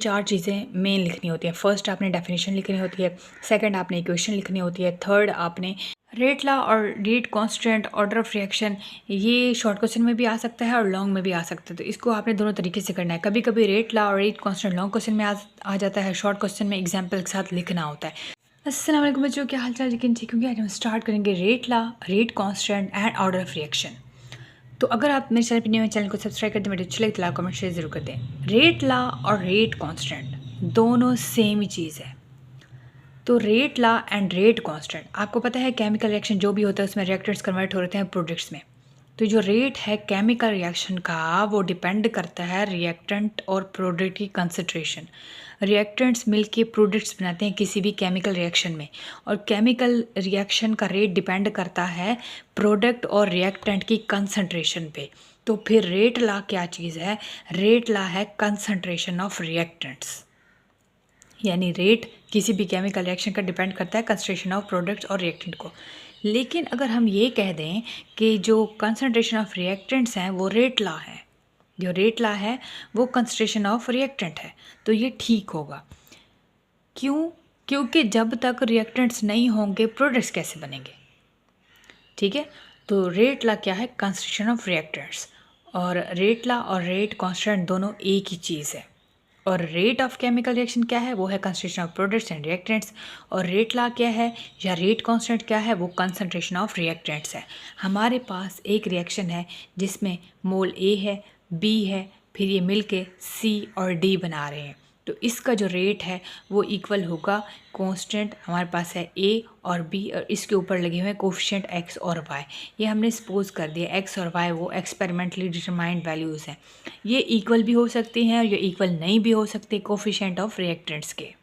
चार चीज़ें मेन लिखनी होती हैं। फर्स्ट आपने डेफिनेशन लिखनी होती है, सेकंड आपने इक्वेशन लिखनी होती है, थर्ड आपने रेट लॉ और rate constant order of reaction. ये शॉर्ट क्वेश्चन में भी आ सकता है और लॉन्ग में भी आ सकता है, तो इसको आपने दोनों तरीके से करना है। कभी कभी रेट लॉ और रेट कांस्टेंट लॉन्ग क्वेश्चन में आ जाता है, शॉर्ट क्वेश्चन में एग्जाम्पल के साथ लिखना होता है। अस्सलाम वालेकुम बच्चों, क्या हाल चाल? लेकिन ठीक होंगे। आज हम स्टार्ट करेंगे rate law, rate constant and order of reaction. तो अगर आप मेरे चैनल पर नए हैं, चैनल को सब्सक्राइब कर दें, वीडियो अच्छी लगे तो लाइक कमेंट शेयर जरूर कर दें। रेट लॉ और रेट कांस्टेंट दोनों सेम ही चीज़ है। तो rate law and rate constant, आपको पता है केमिकल रिएक्शन जो भी होता है उसमें रिएक्टेंट्स कन्वर्ट हो रहे हैं प्रोडक्ट्स में। तो जो रेट है केमिकल रिएक्शन का वो डिपेंड करता है रिएक्टेंट और प्रोडक्ट की कंसंट्रेशन। रिएक्टेंट्स मिलके प्रोडक्ट्स बनाते हैं किसी भी केमिकल रिएक्शन में, और केमिकल रिएक्शन का रेट डिपेंड करता है प्रोडक्ट और रिएक्टेंट की कंसंट्रेशन पे। तो फिर रेट लॉ क्या चीज़ है? रेट लॉ है कंसंट्रेशन ऑफ रिएक्टेंट्स, यानी रेट किसी भी केमिकल रिएक्शन का डिपेंड करता है कंसंट्रेशन ऑफ प्रोडक्ट्स और रिएक्टेंट को। लेकिन अगर हम ये कह दें कि जो कंसंट्रेशन ऑफ रिएक्टेंट्स हैं वो रेट लॉ है, जो रेट लॉ है वो कंसंट्रेशन ऑफ रिएक्टेंट है, तो ये ठीक होगा। क्यों? क्योंकि जब तक रिएक्टेंट्स नहीं होंगे प्रोडक्ट्स कैसे बनेंगे? ठीक है, तो रेट लॉ क्या है? Concentration of reactants. और रेट लॉ और रेट कांस्टेंट दोनों एक ही चीज़ है। और रेट ऑफ केमिकल रिएक्शन क्या है? वो है concentration of products and reactants. और रेट लॉ क्या है या रेट कांस्टेंट क्या है? वो कंसंट्रेशन ऑफ रिएक्टेंट्स है। हमारे पास एक रिएक्शन है जिसमें मोल ए है, बी है, फिर ये मिलके सी और डी बना रहे हैं, तो इसका जो रेट है वो इक्वल होगा कांस्टेंट। हमारे पास है ए और बी और इसके ऊपर लगे हुए हैं कोफिशिएंट एक्स और वाई। ये हमने सपोज कर दिया एक्स और वाई वो एक्सपेरिमेंटली डिटरमाइंड वैल्यूज़ हैं। ये इक्वल भी हो सकती हैं और ये इक्वल नहीं भी हो सकते कोफिशिएंट ऑफ रिएक्टेंट्स के।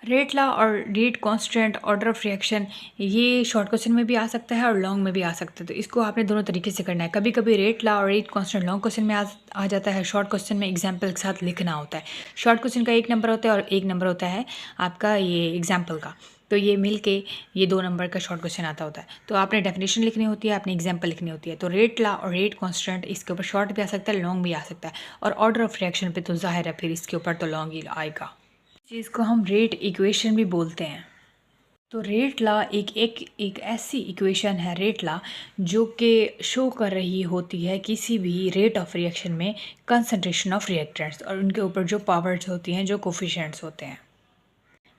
रेट लॉ और rate constant order of reaction, ये शॉर्ट क्वेश्चन में भी आ सकता है और लॉन्ग में भी आ सकता है, तो इसको आपने दोनों तरीके से करना है। कभी कभी रेट लॉ और रेट कांस्टेंट लॉन्ग क्वेश्चन में आ जाता है, शॉर्ट क्वेश्चन में एग्जाम्पल के साथ लिखना होता है। शॉर्ट क्वेश्चन का 1 नंबर होता है और 1 नंबर होता है आपका ये एग्जाम्पल का, तो ये मिल के ये 2 नंबर का शॉर्ट क्वेश्चन आता होता है। तो आपने डेफिनेशन लिखनी होती है, आपने एग्जाम्पल लिखनी होती है। तो रेट लॉ और रेट कांस्टेंट इसके ऊपर शॉर्ट भी आ सकता है, लॉन्ग भी आ सकता है, और ऑर्डर ऑफ रिएक्शन पे तो जाहिर है फिर इसके ऊपर तो लॉन्ग ही आएगा। चीज़ को हम रेट इक्वेशन भी बोलते हैं। तो रेट लॉ एक ऐसी इक्वेशन है रेट लॉ जो कि शो कर रही होती है किसी भी रेट ऑफ रिएक्शन में कंसंट्रेशन ऑफ रिएक्टेंट्स और उनके ऊपर जो पावर्स होती हैं, जो कोफिशिएंट्स होते हैं।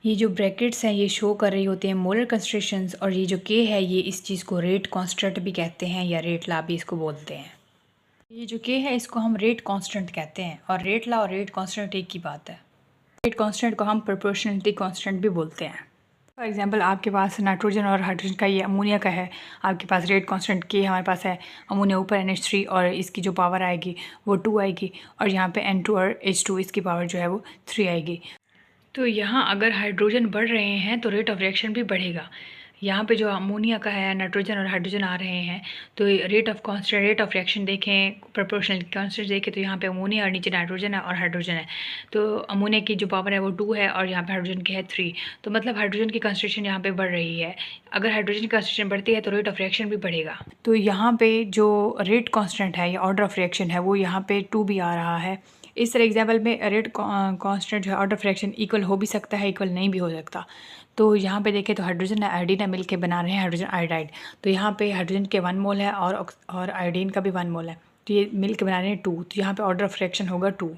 ये जो ब्रैकेट्स हैं ये शो कर रही होती हैं मोलर कंसंट्रेशंस, और ये जो के है ये इस चीज़ को रेट कांस्टेंट भी कहते हैं या रेट लॉ भी इसको बोलते हैं। ये जो के है इसको हम रेट कांस्टेंट कहते हैं, और रेट लॉ और रेट कांस्टेंट एक ही बात है। रेट कांस्टेंट को हम प्रोपोर्शनलिटी कांस्टेंट भी बोलते हैं। फॉर एग्जांपल आपके पास नाइट्रोजन और हाइड्रोजन का, ये अमोनिया का है, आपके पास रेट कांस्टेंट के हमारे पास है, अमोनिया ऊपर NH3 और इसकी जो पावर आएगी वो 2 आएगी, और यहाँ पे N2 और H2 इसकी पावर जो है वो 3 आएगी। तो यहाँ अगर हाइड्रोजन बढ़ रहे हैं तो रेट ऑफ रिएक्शन भी बढ़ेगा। यहाँ पे जो अमोनिया का है, नाइट्रोजन और हाइड्रोजन आ रहे हैं, तो rate of constant, rate of reaction देखें, प्रोपोर्शनल कांस्टेंट देखें, तो यहाँ पे अमोनिया और नीचे नाइट्रोजन है और हाइड्रोजन है। तो अमोनिया की जो पावर है वो 2 है और यहाँ पे हाइड्रोजन की है 3, तो मतलब हाइड्रोजन की कंसंट्रेशन यहाँ पे बढ़ रही है। अगर हाइड्रोजन की कंसंट्रेशन बढ़ती है तो रेट ऑफ रिएक्शन भी बढ़ेगा। तो यहाँ पे जो रेट कांस्टेंट है या ऑर्डर ऑफ रिएक्शन है वो यहाँ पे 2 भी आ रहा है। इस तरह एग्जाम्पल में रेट कांस्टेंट जो है ऑर्डर ऑफ रिएक्शन इक्वल हो भी सकता है, इक्वल नहीं भी हो सकता। तो यहाँ पे देखें तो हाइड्रोजन और आयोडीन है मिलके बना रहे हैं हाइड्रोजन आयोडाइड, तो यहाँ पे हाइड्रोजन के 1 मोल है और आयोडीन का भी 1 मोल है, तो ये मिलके बना रहे हैं 2, तो यहाँ पे ऑर्डर ऑफ रिएक्शन होगा 2।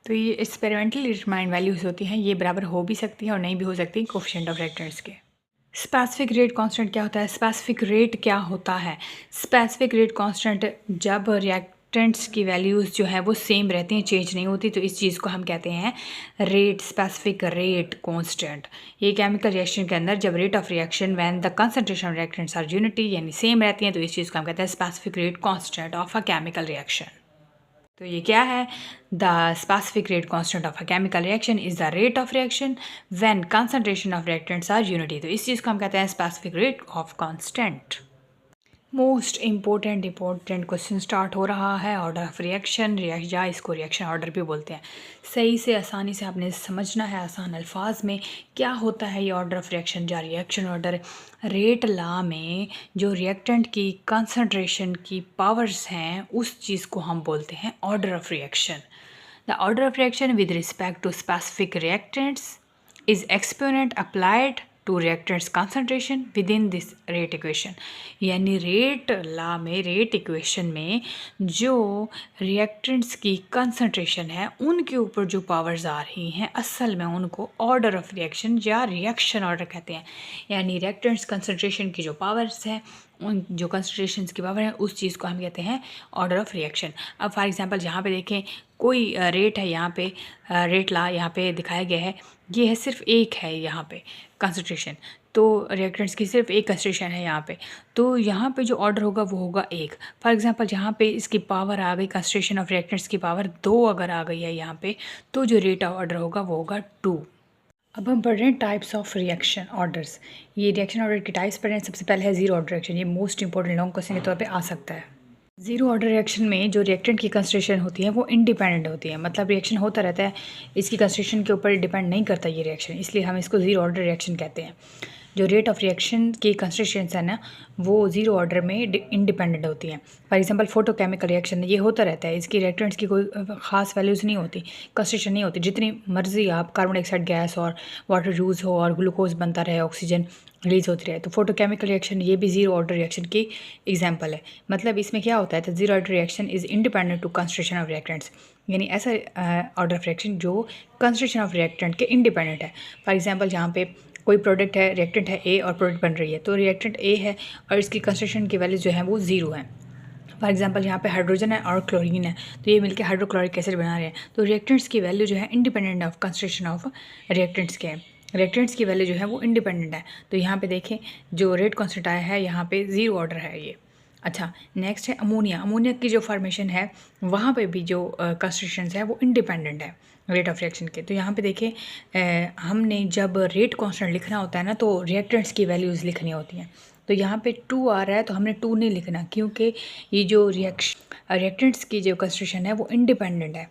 तो ये एक्सपेरिमेंटली डिटरमाइंड वैल्यूज़ होती हैं, ये बराबर हो भी सकती हैं और नहीं भी हो सकती कोफिशिएंट ऑफ रिएक्टेंट्स के। स्पेसिफिक रेट कांस्टेंट क्या होता है? स्पेसिफिक रेट क्या होता है? स्पेसिफिक रेट कांस्टेंट जब रिएक्टेंट्स की वैल्यूज़ जो है वो सेम रहती हैं, चेंज नहीं होती, तो इस चीज़ को हम कहते हैं रेट, स्पेसिफिक रेट कांस्टेंट। ये केमिकल रिएक्शन के अंदर जब rate of reaction when the concentration of reactants are unity यानी सेम रहती हैं, तो इस चीज़ को हम कहते हैं specific rate constant of a chemical reaction. तो ये क्या है? The specific rate constant of a chemical reaction is the rate of reaction when concentration of reactants are unity, तो इस चीज़ को हम कहते हैं specific rate of constant. Most important question start हो रहा है, ऑर्डर ऑफ रिएक्शन या इसको रिएक्शन ऑर्डर भी बोलते हैं। सही से आसानी से आपने समझना है आसान अल्फाज में क्या होता है ये ऑर्डर ऑफ रिएक्शन या रिएक्शन ऑर्डर। रेट लॉ में जो रिएक्टेंट की कंसंट्रेशन की पावर्स हैं उस चीज़ को हम बोलते हैं order of reaction. The order of reaction with respect to specific reactants is exponent applied to reactants concentration within this rate equation. यानी रेट लॉ में, रेट इक्वेशन में जो रिएक्टेंट्स की कंसंट्रेशन है उनके ऊपर जो पावर्स आ रही हैं असल में उनको ऑर्डर ऑफ रिएक्शन या रिएक्शन ऑर्डर कहते हैं। यानी रिएक्टेंट्स कंसंट्रेशन की जो पावर्स हैं, उन जो कंसंट्रेशंस की पावर है उस चीज़ को हम कहते हैं ऑर्डर ऑफ रिएक्शन। अब फॉर एग्जांपल यहाँ पे देखें कोई रेट है, यहाँ पे रेट ला यहाँ पे दिखाया गया है, ये है सिर्फ एक है यहाँ पे कंसंट्रेशन, तो रिएक्टेंट्स की सिर्फ एक कंसंट्रेशन है यहाँ पे, तो यहाँ पे जो ऑर्डर होगा वो होगा एक। फॉर एग्जांपल यहाँ पे इसकी पावर आ गई, कंसंट्रेशन ऑफ रिएक्टेंट्स की पावर 2 अगर आ गई है यहाँ पे, तो जो रेट ऑफ ऑर्डर होगा वो होगा 2। अब हम पढ़ रहे हैं टाइप्स ऑफ रिएक्शन ऑर्डर्स। ये रिएक्शन ऑर्डर की टाइप्स पढ़ रहे हैं। सबसे पहले है जीरो ऑर्डर रिएक्शन। ये मोस्ट इंपॉर्टेंट लॉन्ग क्वेश्चन के तौर पे आ सकता है। जीरो ऑर्डर रिएक्शन में जो रिएक्टेंट की कंसंट्रेशन होती है वो इंडिपेंडेंट होती है, मतलब रिएक्शन होता रहता है, इसकी कंसंट्रेशन के ऊपर डिपेंड नहीं करता ये रिएक्शन, इसलिए हम इसको जीरो ऑर्डर रिएक्शन कहते हैं। जो रेट ऑफ रिएक्शन की कंसंट्रेशन है ना वो जीरो ऑर्डर में इंडिपेंडेंट होती है। फॉर एग्जांपल फोटोकेमिकल रिएक्शन ये होता रहता है, इसकी रिएक्टेंट्स की कोई ख़ास वैल्यूज़ नहीं होती, कंसंट्रेशन नहीं होती, जितनी मर्जी आप कार्बन डाइऑक्साइड गैस और वाटर यूज़ हो और ग्लूकोज बनता रहे, ऑक्सीजन रिलीज होती रहे। तो फोटोकेमिकल रिएक्शन ये भी जीरो ऑर्डर रिएक्शन की एग्जांपल है। मतलब इसमें क्या होता है, तो zero order reaction is independent to concentration of reactants, यानी ऐसा ऑर्डर ऑफ रिएक्शन जो कंसंट्रेशन ऑफ रिएक्टेंट के इंडिपेंडेंट है। फॉर एग्जांपल जहाँ पे कोई प्रोडक्ट है, रिएक्टेंट है ए और प्रोडक्ट बन रही है, तो रिएक्टेंट ए है और इसकी कंसंट्रेशन की वैल्यू जो है वो ज़ीरो है। फॉर एग्जांपल यहाँ पे हाइड्रोजन है और क्लोरीन है, तो ये मिलकर हाइड्रोक्लोरिक एसिड बना रहे हैं, तो रिएक्टेंट्स की वैल्यू जो है independent of concentration of reactants के हैं। रिएक्टेंट्स की वैल्यू जो है वो इंडिपेंडेंट है। तो यहाँ पे देखें जो रेट कॉन्स्टेंट आया है यहाँ पे ज़ीरो ऑर्डर है ये। अच्छा, नेक्स्ट है अमोनिया। अमोनिया की जो फॉर्मेशन है वहाँ पे भी जो कंसंट्रेशन है वो इंडिपेंडेंट है रेट ऑफ रिएक्शन के। तो यहाँ पे देखें हमने जब रेट कांस्टेंट लिखना होता है ना तो रिएक्टेंट्स की वैल्यूज़ लिखनी होती हैं। तो यहाँ पे 2 आ रहा है तो हमने 2 नहीं लिखना, क्योंकि ये जो रिएक्टेंट्स की जो कंसंट्रेशन है वो इंडिपेंडेंट है,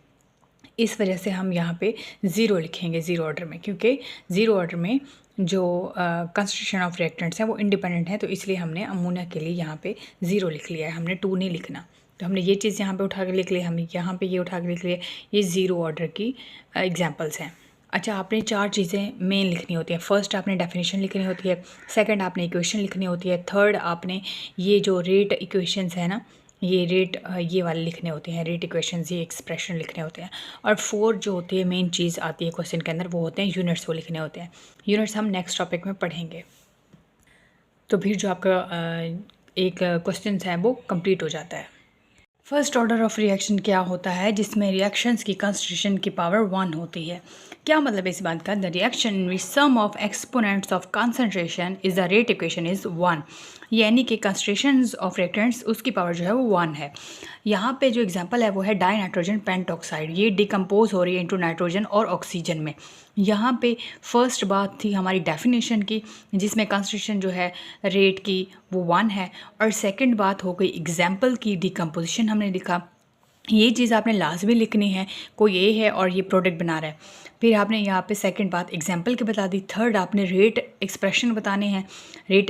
इस वजह से हम यहाँ पे ज़ीरो लिखेंगे ज़ीरो ऑर्डर में, क्योंकि ज़ीरो ऑर्डर में जो कंसंट्रेशन ऑफ रिएक्टेंट्स हैं वो इंडिपेंडेंट है, तो इसलिए हमने अमोनिया के लिए यहाँ पे ज़ीरो लिख लिया है, हमने 2 नहीं लिखना। तो हमने ये चीज़ यहाँ पे उठा के लिख ली, हमने यहाँ पे ये उठा के लिख लिया, ये ज़ीरो ऑर्डर की एग्जांपल्स हैं। अच्छा, आपने 4 चीज़ें मेन लिखनी होती है। फर्स्ट आपने डेफिनेशन लिखनी होती है, सेकंड आपने इक्वेशन लिखनी होती है, थर्ड आपने ये जो रेट इक्वेशंस है ना ये रेट ये वाले लिखने होते हैं, रेट इक्वेशंस ये एक्सप्रेशन लिखने होते हैं, और 4 जो होती है मेन चीज़ आती है क्वेश्चन के अंदर वो होते हैं यूनिट्स, वो लिखने होते हैं। यूनिट्स हम नेक्स्ट टॉपिक में पढ़ेंगे। तो फिर जो आपका एक क्वेश्चन है वो कंप्लीट हो जाता है। फर्स्ट ऑर्डर ऑफ रिएक्शन क्या होता है, जिसमें रिएक्शंस की कंसंट्रेशन की पावर 1 होती है। क्या मतलब है इस बात का, the reaction which sum of exponents of concentration is the rate equation is 1, यानी कि कंसंट्रेशंस ऑफ रिएक्टेंट्स उसकी पावर जो है वो 1 है। यहाँ पे जो एग्जांपल है वो है डाई नाइट्रोजन पेंटॉक्साइड, ये डिकम्पोज हो रही है इंटू नाइट्रोजन और ऑक्सीजन में। यहाँ पे फर्स्ट बात थी हमारी डेफिनेशन की, जिसमें कंसंट्रेशन जो है रेट की वो 1 है, और सेकंड बात हो गई एग्जांपल की, डिकम्पोजिशन हमने लिखा। ये चीज़ आपने लाजमी लिखनी है, कोई ए है और ये प्रोडक्ट बना रहा है, फिर आपने यहाँ पे सेकंड बात एग्जांपल की बता दी, थर्ड आपने रेट एक्सप्रेशन बताने हैं रेट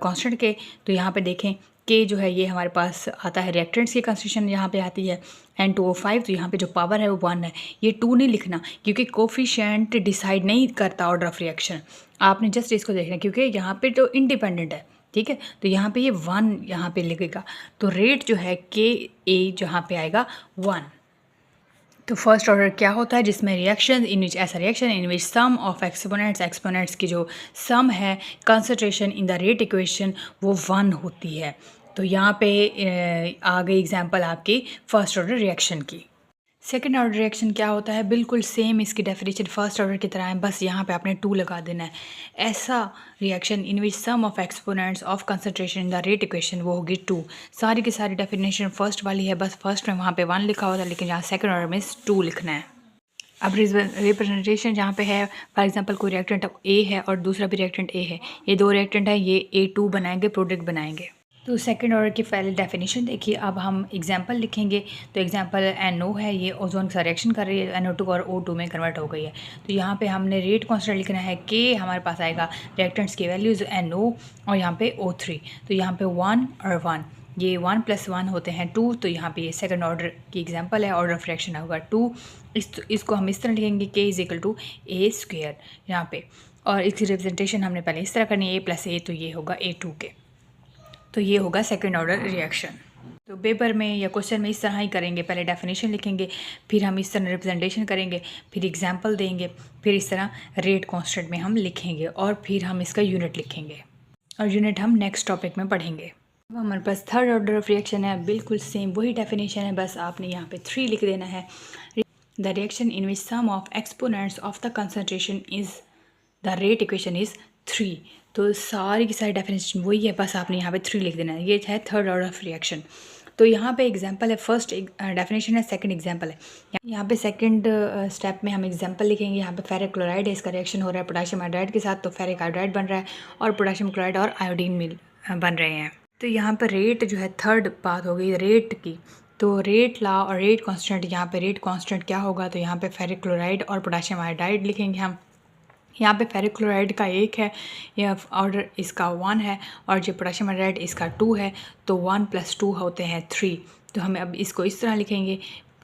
कांस्टेंट के। तो यहाँ पे देखें कि जो है ये हमारे पास आता है रिएक्टेंट्स की कंसंट्रेशन यहाँ पे आती है N2O5, तो यहाँ पे जो पावर है वो 1 है। ये 2 नहीं लिखना, क्योंकि कोफिशिएंट डिसाइड नहीं करता ऑर्डर ऑफ रिएक्शन, आपने जस्ट इसको देखना, क्योंकि यहाँ पे तो इंडिपेंडेंट है, ठीक है। तो यहाँ पे ये 1 यहाँ पे लिखेगा, तो रेट जो है KA जहाँ पे आएगा 1। तो फर्स्ट ऑर्डर क्या होता है, जिसमें रिएक्शन इन विच ऐसा reaction in which sum of exponents की जो सम है concentration in the rate equation वो 1 होती है। तो यहाँ पे आ गई एग्जांपल आपकी फर्स्ट ऑर्डर रिएक्शन की। सेकेंड ऑर्डर रिएक्शन क्या होता है, बिल्कुल सेम इसकी डेफिनेशन फर्स्ट ऑर्डर की तरह है, बस यहाँ पे आपने 2 लगा देना है। ऐसा reaction in which sum of exponents of concentration in the rate equation वो होगी 2। सारी की सारी डेफिनेशन फर्स्ट वाली है, बस फर्स्ट में वहाँ पे 1 लिखा होता है, लेकिन यहाँ सेकेंड ऑर्डर में 2 लिखना है। अब रिप्रेजेंटेशन जहाँ पे है, फॉर एग्जांपल कोई रिएक्टेंट ए है और दूसरा भी रिएक्टेंट ए है, ये 2 रिएक्टेंट है, ये A2 बनाएंगे, प्रोडक्ट बनाएंगे। तो सेकंड ऑर्डर की पहले डेफिनेशन देखिए। अब हम एग्जांपल लिखेंगे, तो एग्जांपल NO है, ये ओजोन के साथ रिएक्शन कर रही है, NO2 और O2 में कन्वर्ट हो गई है। तो यहाँ पे हमने रेट कांस्टेंट लिखना है कि हमारे पास आएगा रिएक्टेंट्स की वैल्यूज़ NO और यहाँ पे O3, तो यहाँ पे 1 और 1, ये 1 + 1 होते हैं 2, तो यहाँ पे ये सेकंड ऑर्डर की एग्जांपल है, ऑर्डर ऑफ रिएक्शन होगा 2। इसको हम इस तरह लिखेंगे k = a² यहाँ पे, और इसकी रिप्रेजेंटेशन हमने पहले इस तरह करनी है a + a, तो ये होगा a2 के, तो ये होगा सेकंड ऑर्डर रिएक्शन। तो पेपर में या क्वेश्चन में इस तरह ही करेंगे, पहले डेफिनेशन लिखेंगे, फिर हम इस तरह रिप्रेजेंटेशन करेंगे, फिर एग्जांपल देंगे, फिर इस तरह रेट कांस्टेंट में हम लिखेंगे, और फिर हम इसका यूनिट लिखेंगे, और यूनिट हम नेक्स्ट टॉपिक में पढ़ेंगे। अब हमारे पास थर्ड ऑर्डर ऑफ रिएक्शन है, बिल्कुल सेम वही डेफिनेशन है, बस आपने यहाँ पे 3 लिख देना है। The reaction in which sum of exponents of the concentration is the rate equation is 3। तो सारी की सारी डेफिनेशन वही है, बस आपने यहाँ पे 3 लिख देना है। ये है थर्ड ऑर्डर ऑफ रिएक्शन। तो यहाँ पे एग्जांपल है, फर्स्ट डेफिनेशन है, सेकंड एग्जांपल है। यहाँ पे सेकंड स्टेप में हम एग्जांपल लिखेंगे। यहाँ पे फेरिक क्लोराइड है, इसका रिएक्शन हो रहा है पोटेशियम हाइड्राइड के साथ, तो फेरिक हाइड्राइड बन रहा है और पोटेशियम क्लोराइड और आयोडीन मिल बन रहे हैं। तो यहाँ पर रेट जो है, थर्ड बात हो गई रेट की, तो रेट ला और रेट कांस्टेंट, यहाँ पे रेट कांस्टेंट क्या होगा, तो यहाँ पे फेरिक क्लोराइड और पोटेशियम हाइड्राइड लिखेंगे हम। यहाँ पे फेरिक क्लोराइड का 1 है, यह ऑर्डर इसका 1 है, और जो पोटेशियम हाइड्राइड इसका 2 है, तो 1 + 2 होते हैं 3। तो हमें अब इसको इस तरह लिखेंगे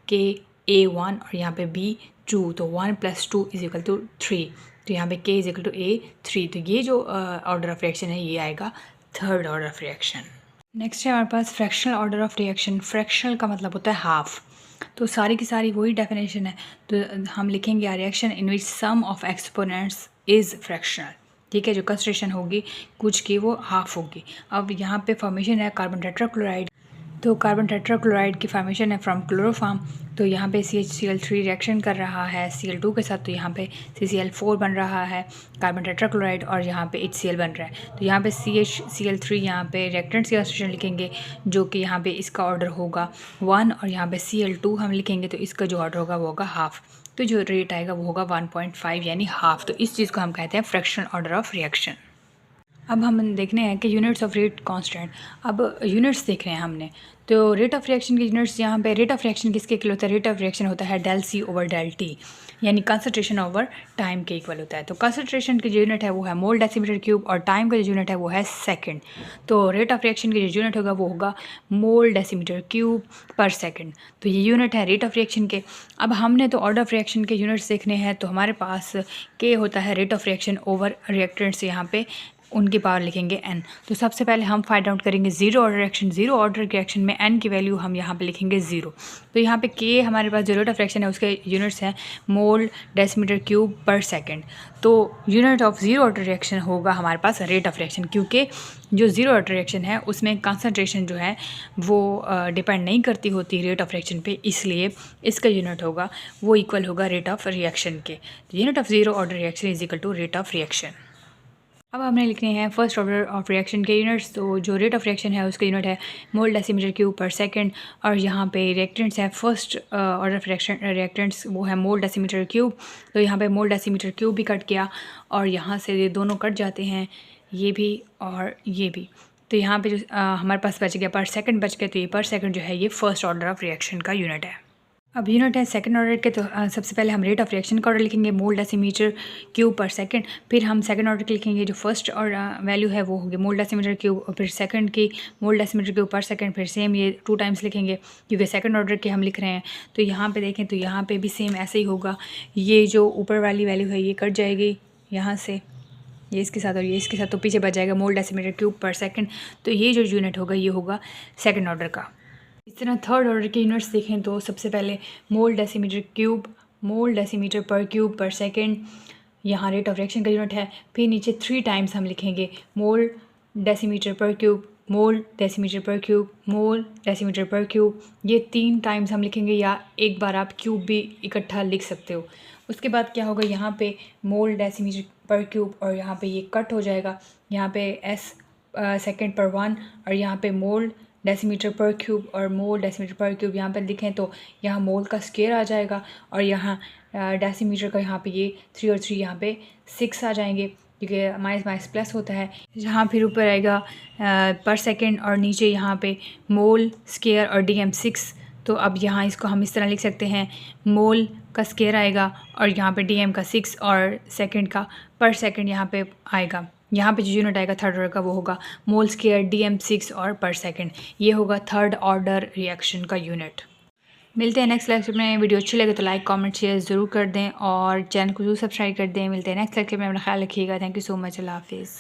कि A1 और यहाँ पे B2, तो 1 + 2 = 3, तो यहाँ पे K = A3। तो ये जो ऑर्डर ऑफ रिएक्शन है, ये आएगा third order of reaction. Next है हमारे पास fractional order of reaction. Fractional का मतलब होता है हाफ। तो सारी की सारी वही डेफिनेशन है, तो हम लिखेंगे reaction in which sum of exponents is fractional. ठीक है, जो कंसंट्रेशन होगी कुछ की वो हाफ होगी। अब यहाँ पे फॉर्मेशन है कार्बन टेट्राक्लोराइड, तो कार्बन टेट्राक्लोराइड की फॉर्मेशन है फ्रॉम क्लोरोफॉर्म। तो यहाँ पे CH3 रिएक्शन कर रहा है Cl2 के साथ, तो यहाँ पे CCl4 बन रहा है कार्बन टेट्राक्लोराइड, और यहाँ पे HCl बन रहा है। तो यहाँ पे CH3 यहाँ पे रिएक्टेंट्स की कंसंट्रेशन लिखेंगे, जो कि यहाँ पे इसका ऑर्डर होगा 1, और यहाँ पे Cl2 हम लिखेंगे, तो इसका जो ऑर्डर होगा वो होगा हाफ। तो जो रेट आएगा वो होगा 1.5 यानी हाफ। तो इस चीज़ को हम कहते हैं फ्रैक्शनल ऑर्डर ऑफ रिएक्शन। अब हम देखने हैं कि यूनिट्स ऑफ रेट कांस्टेंट। अब यूनिट्स देख रहे हैं हमने, तो रेट ऑफ रिएक्शन के यूनिट्स यहाँ पे, रेट ऑफ रिएक्शन किसके इक्वल होता है, रेट ऑफ रिएक्शन होता है ΔC/ΔT, यानी कंसंट्रेशन ओवर टाइम के इक्वल होता है। तो कंसंट्रेशन की जो यूनिट है वो है मोल डेसीमीटर क्यूब, और टाइम का जो यूनिट है वो है सेकंड। तो रेट ऑफ रिएक्शन की जो यूनिट होगा वो होगा मोल डेसीमीटर क्यूब पर सेकंड। तो ये यूनिट है रेट ऑफ रिएक्शन के। अब हमने तो ऑर्डर ऑफ रिएक्शन के यूनिट्स देखने हैं, तो हमारे पास के होता है rate of reaction over reactants, यहाँ पे उनकी पावर लिखेंगे n। तो सबसे पहले हम फाइंड आउट करेंगे zero order reaction. Zero order reaction में n की वैल्यू हम यहाँ पे लिखेंगे 0। तो यहाँ पे k हमारे पास जो रेट ऑफ रिएक्शन है उसके यूनिट्स हैं मोल डेसीमीटर क्यूब पर सेकंड। तो unit of zero order reaction होगा हमारे पास रेट ऑफ रिएक्शन, क्योंकि जो जीरो ऑर्डर रिएक्शन है उसमें कंसंट्रेशन जो है वो डिपेंड नहीं करती होती रेट ऑफ रिएक्शन पे, इसलिए इसका यूनिट होगा वो इक्वल होगा रेट ऑफ रिएक्शन के। Unit of zero order reaction is equal to rate of reaction. अब हमने लिखने हैं फर्स्ट ऑर्डर ऑफ रिएक्शन के यूनिट्स। तो जो रेट ऑफ रिएक्शन है उसका यूनिट है mole decimetre cube per second, और यहाँ पे रिएक्टेंट्स हैं first order of reaction reactants वो है मोल डेसीमीटर क्यूब। तो यहाँ पे मोल डेसीमीटर क्यूब भी कट किया, और यहाँ से ये दोनों कट जाते हैं, ये भी और ये भी। तो यहाँ पे जो हमारे पास बच गया पर सेकंड बच गया, तो ये पर सेकंड जो है ये फर्स्ट ऑर्डर ऑफ रिएक्शन का यूनिट है। अब यूनिट है सेकंड ऑर्डर के, तो सबसे पहले हम रेट ऑफ रिएक्शन का ऑर्डर लिखेंगे मोल डेसीमीटर क्यूब पर सेकंड। फिर हम सेकंड ऑर्डर के लिखेंगे, जो फर्स्ट और वैल्यू है वो होगी मोल डेसीमीटर क्यूब, और फिर सेकंड की मोल डेसीमीटर क्यूब पर सेकंड, फिर सेम ये 2 टाइम्स लिखेंगे क्योंकि सेकंड ऑर्डर के हम लिख रहे हैं। तो यहाँ पे देखें तो यहाँ पे भी सेम ऐसे ही होगा, ये जो ऊपर वाली वैल्यू है ये कट जाएगी यहाँ से, ये इसके साथ और ये इसके साथ, तो पीछे बच जाएगा मोल डेसीमीटर क्यूब पर सेकंड। तो ये जो यूनिट होगा ये होगा सेकंड ऑर्डर का। इस तरह थर्ड ऑर्डर के यूनिट्स देखें तो सबसे पहले मोल डेसीमीटर क्यूब, मोल डेसीमीटर पर क्यूब पर सेकंड, यहाँ रेट ऑफ रिएक्शन का यूनिट है। फिर नीचे 3 टाइम्स हम लिखेंगे मोल डेसीमीटर पर क्यूब, मोल डेसीमीटर पर क्यूब, मोल डेसीमीटर पर क्यूब। ये 3 टाइम्स हम लिखेंगे, या एक बार आप क्यूब भी इकट्ठा लिख सकते हो। उसके बाद क्या होगा, यहाँ पे मोल डेसीमीटर पर क्यूब, और यहाँ पे ये कट हो जाएगा, यहाँ पे s सेकंड पर 1, और यहाँ पे मोल डेसीमीटर पर क्यूब और मोल डेसीमीटर पर क्यूब यहाँ पर लिखें तो यहाँ मोल का स्केयर आ जाएगा, और यहाँ डेसीमीटर का यहाँ पे ये 3 और 3 यहाँ पे 6 आ जाएंगे, क्योंकि माइनस माइनस प्लस होता है। यहाँ फिर ऊपर आएगा पर सेकंड, और नीचे यहाँ पे मोल स्केयर और DM 6। तो अब यहाँ इसको हम इस तरह लिख सकते हैं, मोल का स्केयर आएगा और यहाँ पे DM का 6 और सेकंड का पर सेकंड यहाँ पे आएगा। यहाँ पे जो यूनिट आएगा थर्ड ऑर्डर का वो होगा मोल स्क्वायर DM6 और पर सेकंड। ये होगा थर्ड ऑर्डर रिएक्शन का यूनिट। मिलते हैं नेक्स्ट लेक्चर में। वीडियो अच्छी लगे तो लाइक कमेंट शेयर ज़रूर कर दें और चैनल को जरूर सब्सक्राइब कर दें। मिलते हैं नेक्स्ट लेक्चर में, अपना ख्याल रखिएगा। Thank you so much. अल्लाह हाफिज़।